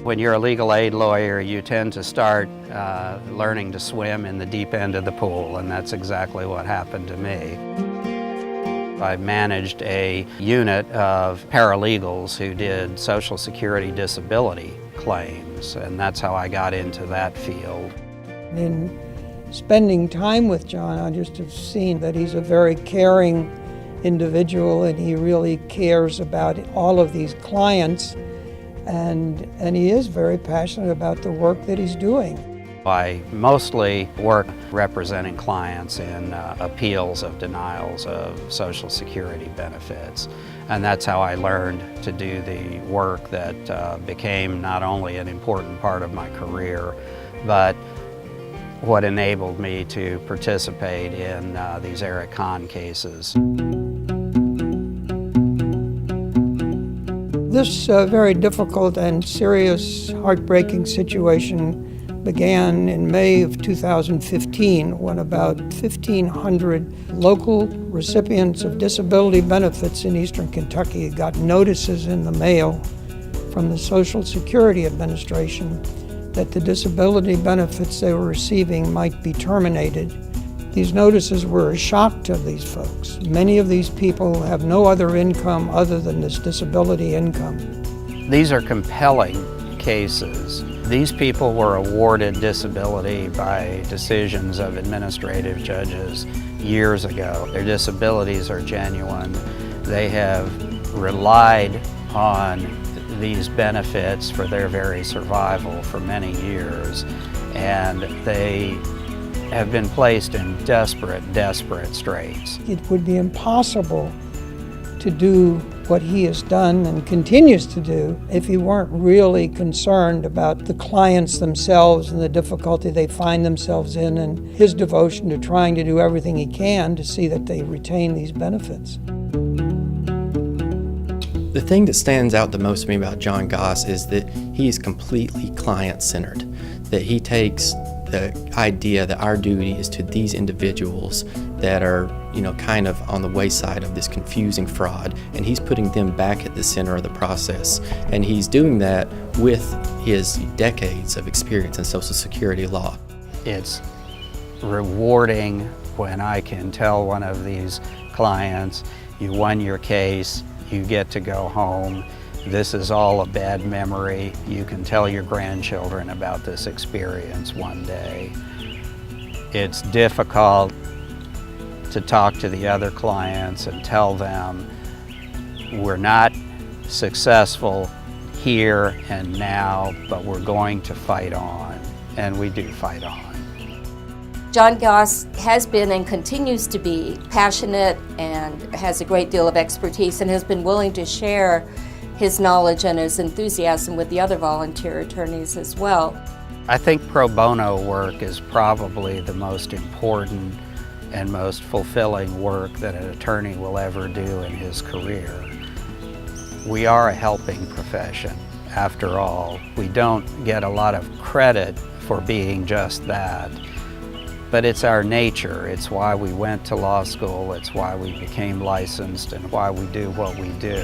When you're a legal aid lawyer, you tend to start learning to swim in the deep end of the pool, and that's exactly what happened to me. I managed a unit of paralegals who did Social Security disability claims, and that's how I got into that field. In spending time with John, I just have seen that he's a very caring individual, and he really cares about all of these clients. And he is very passionate about the work that he's doing. I mostly work representing clients in appeals of denials of Social Security benefits. And that's how I learned to do the work that became not only an important part of my career, but what enabled me to participate in these Eric Kahn cases. This very difficult and serious, heartbreaking situation began in May of 2015 when about 1,500 local recipients of disability benefits in eastern Kentucky got notices in the mail from the Social Security Administration that the disability benefits they were receiving might be terminated. These notices were a shock to these folks. Many of these people have no other income other than this disability income. These are compelling cases. These people were awarded disability by decisions of administrative judges years ago. Their disabilities are genuine. They have relied on these benefits for their very survival for many years, and they have been placed in desperate straits. It would be impossible to do what he has done and continues to do if he weren't really concerned about the clients themselves and the difficulty they find themselves in, and his devotion to trying to do everything he can to see that they retain these benefits. The thing that stands out the most to me about John Goss is that he is completely client-centered, that he takes the idea that our duty is to these individuals that are, kind of on the wayside of this confusing fraud, and he's putting them back at the center of the process. And he's doing that with his decades of experience in Social Security law. It's rewarding when I can tell one of these clients, you won your case, you get to go home. This is all a bad memory. You can tell your grandchildren about this experience one day. It's difficult to talk to the other clients and tell them we're not successful here and now, but we're going to fight on, and we do fight on. John Goss has been and continues to be passionate and has a great deal of expertise and has been willing to share his knowledge and his enthusiasm with the other volunteer attorneys as well. I think pro bono work is probably the most important and most fulfilling work that an attorney will ever do in his career. We are a helping profession, after all. We don't get a lot of credit for being just that, but it's our nature. It's why we went to law school, it's why we became licensed, and why we do what we do.